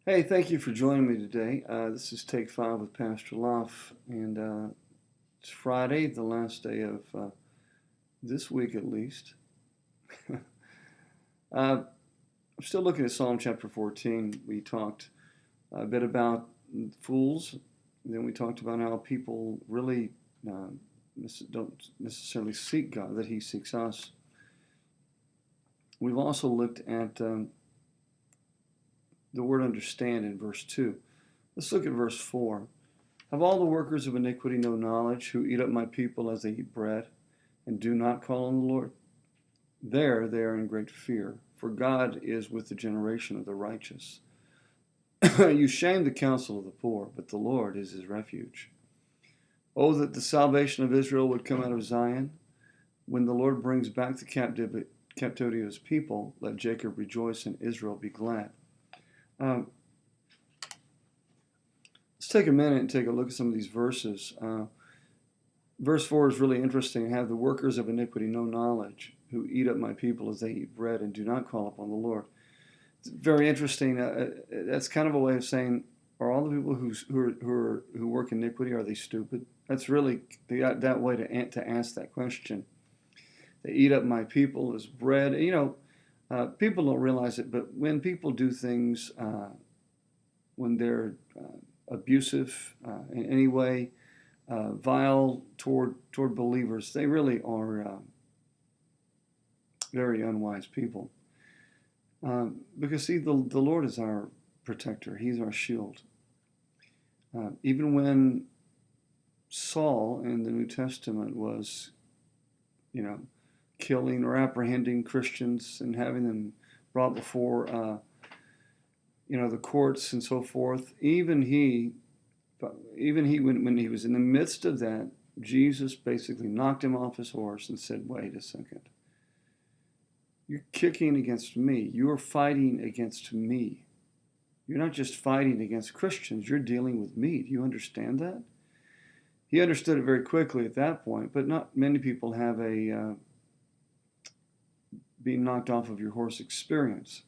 Hey, thank you for joining me today. This is Take 5 with Pastor Laf, and it's Friday, the last day of this week at least. I'm still looking at Psalm chapter 14. We talked a bit about fools, then we talked about how people really don't necessarily seek God, that He seeks us. We've also looked at the word understand in verse 2. Let's look at verse 4. Have all the workers of iniquity no knowledge, who eat up my people as they eat bread, and do not call on the Lord? There they are in great fear, for God is with the generation of the righteous. You shame the counsel of the poor, but the Lord is his refuge. Oh, that the salvation of Israel would come out of Zion. When the Lord brings back the captivity of his people, let Jacob rejoice and Israel be glad. Let's take a minute and take a look at some of these verses. Verse 4 is really interesting. Have the workers of iniquity no knowledge, who eat up my people as they eat bread and do not call upon the Lord. It's very interesting. That's kind of a way of saying, are all the people who work iniquity, are they stupid? That's really that way to ask that question. They eat up my people as bread. People don't realize it, but when people do things, when they're abusive in any way, vile toward believers, they really are very unwise people. Because see, the Lord is our protector. He's our shield. Even when Saul in the New Testament was, killing or apprehending Christians and having them brought before, the courts and so forth. Even he, when he was in the midst of that, Jesus basically knocked him off his horse and said, "Wait a second. You're kicking against me. You're fighting against me. You're not just fighting against Christians. You're dealing with me. Do you understand that?" He understood it very quickly at that point, but not many people have a being knocked off of your horse experience.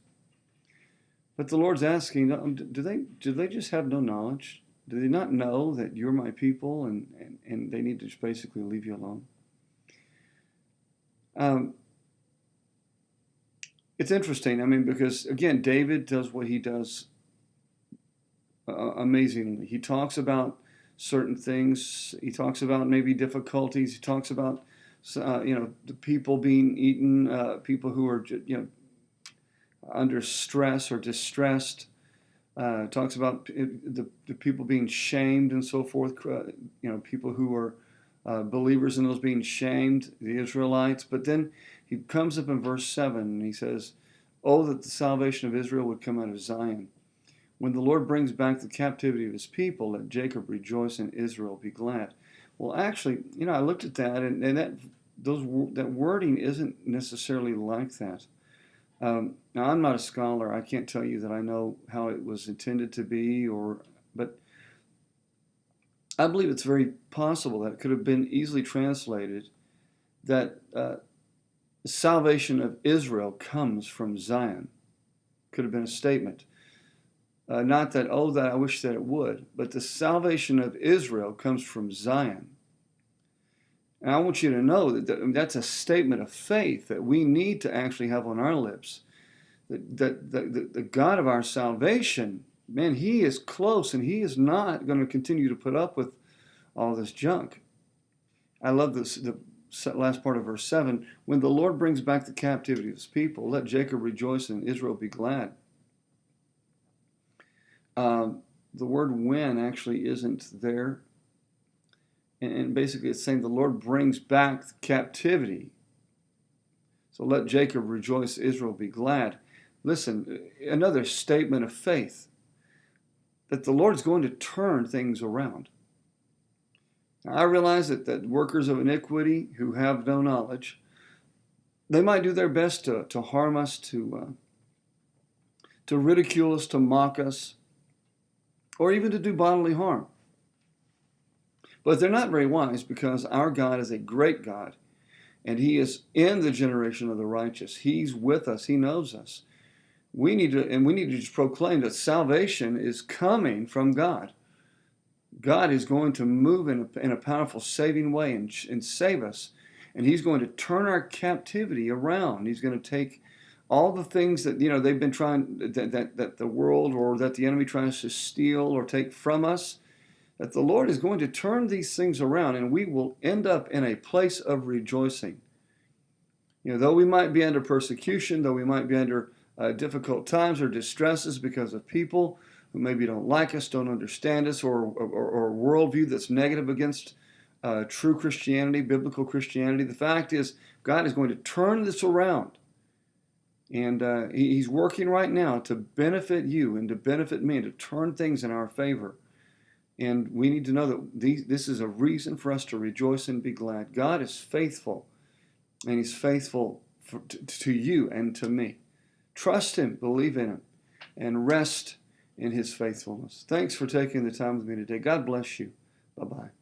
But the Lord's asking, do they just have no knowledge? Do they not know that you're my people and they need to just basically leave you alone? It's interesting, because again, David does what he does amazingly. He talks about certain things. He talks about maybe difficulties. He talks about the people being eaten, people who are under stress or distressed. Talks about the people being shamed and so forth. People who are believers in those being shamed, the Israelites. But then he comes up in verse 7 and he says, "Oh, that the salvation of Israel would come out of Zion. When the Lord brings back the captivity of his people, let Jacob rejoice and Israel be glad." Well, actually, I looked at that, and that wording isn't necessarily like that. Now, I'm not a scholar. I can't tell you that I know how it was intended to be, but I believe it's very possible that it could have been easily translated that the salvation of Israel comes from Zion. Could have been a statement. Not that, that I wish that it would, but the salvation of Israel comes from Zion. And I want you to know that that's a statement of faith that we need to actually have on our lips. That the God of our salvation, man, he is close and he is not going to continue to put up with all this junk. I love the last part of verse 7. When the Lord brings back the captivity of his people, let Jacob rejoice and Israel be glad. The word when actually isn't there. And basically it's saying the Lord brings back the captivity. So let Jacob rejoice, Israel be glad. Listen, another statement of faith that the Lord's going to turn things around. Now, I realize that workers of iniquity who have no knowledge, they might do their best to harm us, to ridicule us, to mock us, or even to do bodily harm. But they're not very wise, because our God is a great God, and he is in the generation of the righteous. He's with us. He knows us. We need to just proclaim that salvation is coming from God. God is going to move in a powerful saving way and save us. And he's going to turn our captivity around. He's going to take all the things that they've been trying, that the world or that the enemy tries to steal or take from us, that the Lord is going to turn these things around, and we will end up in a place of rejoicing. Though we might be under persecution, though we might be under difficult times or distresses because of people who maybe don't like us, don't understand us, or a worldview that's negative against true Christianity, biblical Christianity, the fact is God is going to turn this around. And he's working right now to benefit you and to benefit me and to turn things in our favor. And we need to know that this is a reason for us to rejoice and be glad. God is faithful, and he's faithful to you and to me. Trust him, believe in him, and rest in his faithfulness. Thanks for taking the time with me today. God bless you. Bye-bye.